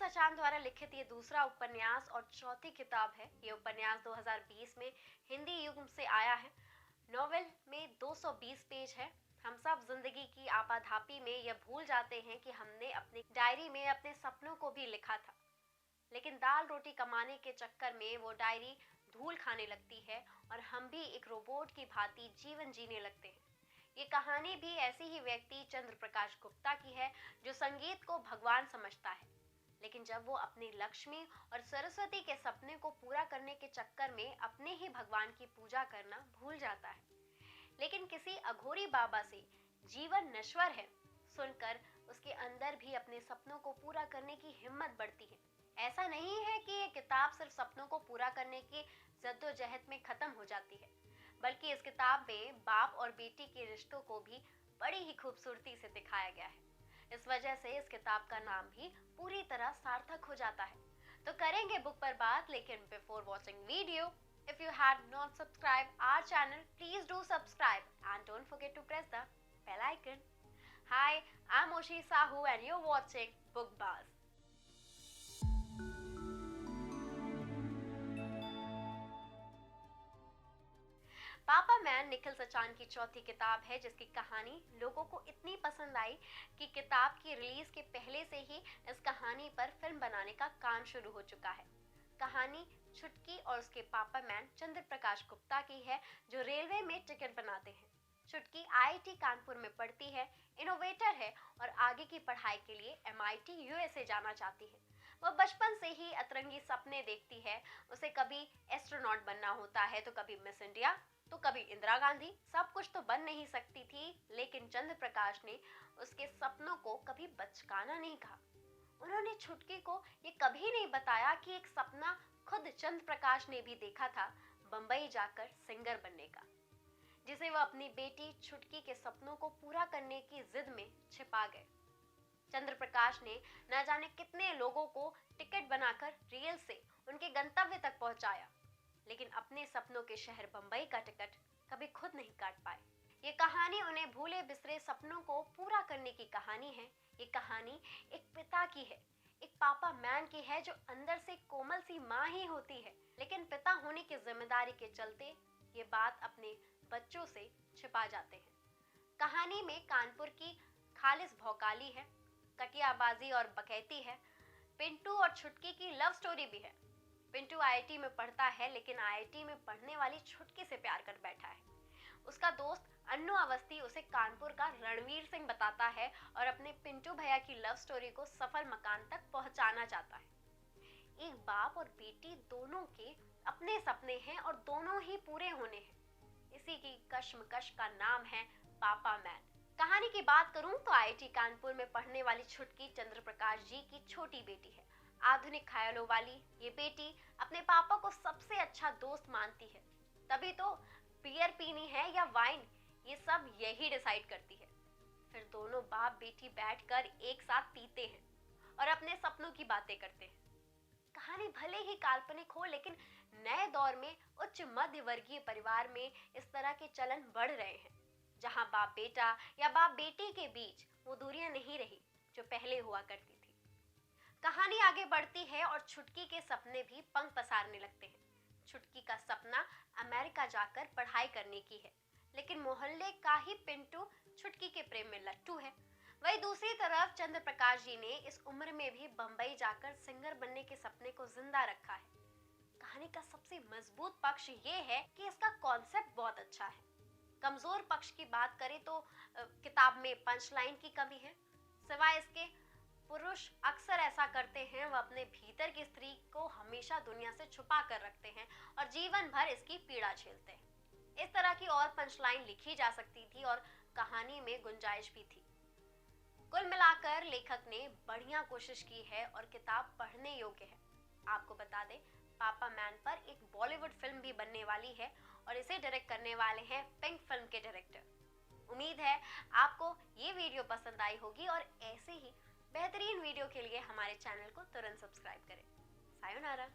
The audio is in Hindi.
सचान द्वारा लिखित ये दूसरा उपन्यास और चौथी किताब है। ये उपन्यास 2020 में हिंदी युग से आया है। नॉवेल में 220 पेज है। हम सब जिंदगी की आपाधापी में यह भूल जाते हैं कि हमने अपनी डायरी में अपने सपनों को भी लिखा था, लेकिन दाल रोटी कमाने के चक्कर में वो डायरी धूल खाने लगती है और हम भी एक रोबोट की भांति जीवन जीने लगते हैं। ये कहानी भी ऐसी ही व्यक्ति चंद्र प्रकाश गुप्ता की है, जो संगीत को भगवान समझता है, लेकिन जब वो अपनी लक्ष्मी और सरस्वती के सपने को पूरा करने के चक्कर में अपने ही भगवान की पूजा करना भूल जाता है। लेकिन किसी अघोरी बाबा से जीवन नश्वर है सुनकर उसके अंदर भी अपने सपनों को पूरा करने की हिम्मत बढ़ती है। ऐसा नहीं है कि ये किताब सिर्फ सपनों को पूरा करने की जद्दोजहद में खत्म हो जाती है, बल्कि इस किताब में बाप और बेटी के रिश्तों को भी बड़ी ही खूबसूरती से दिखाया गया है। इस वजह से इस किताब का नाम भी पूरी तरह सार्थक हो जाता है। तो करेंगे बुक पर बात, लेकिन before watching video, if you had not subscribed our channel, please do subscribe and don't forget to press the bell icon. Hi, I'm Oshi Sahu and you're watching Book Buzz. पापा मैन निखिल सचान की चौथी किताब है, जिसकी कहानी लोगों को इतनी पसंद आई कि किताब की रिलीज के पहले से ही इस कहानी पर फिल्म बनाने का काम शुरू हो चुका है। कहानी छुटकी और उसके पापा मैन चंद्र प्रकाश गुप्ता की है, जो रेलवे में टिकट बनाते हैं। छुटकी आईआईटी कानपुर में पढ़ती है, इनोवेटर है और आगे की पढ़ाई के लिए एमआईटी यूएसए जाना चाहती है। वह बचपन से ही अतरंगी सपने देखती है। उसे कभी एस्ट्रोनॉट बनना होता है, तो कभी मिस इंडिया, तो कभी इंदिरा गांधी। सब कुछ तो बन नहीं सकती थी, लेकिन चंद्र प्रकाश ने उसके सपनों को कभी बचकाना नहीं कहा। उन्होंने छुटकी को ये कभी नहीं बताया कि एक सपना खुद चंद्र प्रकाश ने भी देखा था, बंबई जाकर सिंगर बनने का, जिसे वह अपनी बेटी छुटकी के सपनों को पूरा करने की जिद में छिपा गए। चंद्र प्रकाश ने न जाने कितने लोगों को टिकट बनाकर रेल से उनके गंतव्य तक पहुंचाया, लेकिन अपने सपनों के शहर बंबई का टिकट कभी खुद नहीं काट पाए। ये कहानी उन्हें भूले बिसरे सपनों को पूरा करने की कहानी है। ये कहानी एक पिता की है, एक पापा मैन की है, जो अंदर से कोमल सी माँ ही होती है, लेकिन पिता होने की जिम्मेदारी के चलते ये बात अपने बच्चों से छिपा जाते हैं। कहानी में कानपुर की खालिस भौकाली है, कटियाबाजी और बकैती है। पिंटू और छुटकी की लव स्टोरी भी है। पिंटू आईआईटी में पढ़ता है, लेकिन आईआईटी में पढ़ने वाली छुटकी से प्यार कर बैठा है। उसका दोस्त अन्नू अवस्थी उसे कानपुर का रणवीर सिंह बताता है और अपने पिंटू भैया की लव स्टोरी को सफल मकान तक पहुंचाना चाहता है। एक बाप और बेटी दोनों के अपने सपने हैं और दोनों ही पूरे होने हैं। इसी की कश्मकश का नाम है पापा मैन। कहानी की बात करूं तो आईआईटी कानपुर में पढ़ने वाली छुटकी चंद्र प्रकाश जी की छोटी बेटी है। आधुनिक ख्यालों वाली ये बेटी अपने पापा को सबसे अच्छा दोस्त मानती है, तभी तो बियर पीनी है या वाइन, ये सब यही डिसाइड करती है। फिर दोनों बाप बेटी बैठकर एक साथ पीते हैं और अपने सपनों की बातें करते हैं। कहानी भले ही काल्पनिक हो, लेकिन नए दौर में उच्च मध्य वर्गीय परिवार में इस तरह के चलन बढ़ रहे हैं, जहां बाप बेटा या बाप बेटी के बीच वो दूरियां नहीं रही जो पहले हुआ करती थी। कहानी आगे बढ़ती है और छुटकी के सपने भी पंख पसारने लगते हैं। छुटकी का सपना अमेरिका जाकर पढ़ाई करने की है, लेकिन मोहल्ले का ही पिंटू छुटकी के प्रेम में लट्टू है। वही दूसरी तरफ चंद्र प्रकाश जी ने इस उम्र में भी बंबई जाकर सिंगर बनने के सपने को जिंदा रखा है। कहानी का सबसे मजबूत पक्ष ये है कि इसका कॉन्सेप्ट बहुत अच्छा है। कमजोर पक्ष की बात करें तो किताब में पंच लाइन की कमी है। सिवाय इसके पुरुष अक्सर ऐसा करते हैं, वह अपने भीतर की स्त्री को हमेशा दुनिया से छुपा कर रखते हैं और जीवन भर इसकी पीड़ा झेलते हैं। इस तरह की और पंचलाइन लिखी जा सकती थी और कहानी में गुंजाइश भी थी। कुल मिलाकर लेखक ने बढ़िया कोशिश की है और किताब पढ़ने योग्य है। आपको बता दें, पापा मैन पर एक बॉलीवुड फिल्म भी बनने वाली है और इसे डायरेक्ट करने वाले हैं पिंक फिल्म के डायरेक्टर। उम्मीद है आपको ये वीडियो पसंद आई होगी और ऐसे ही बेहतरीन वीडियो के लिए हमारे चैनल को तुरंत सब्सक्राइब करें। सायोनारा।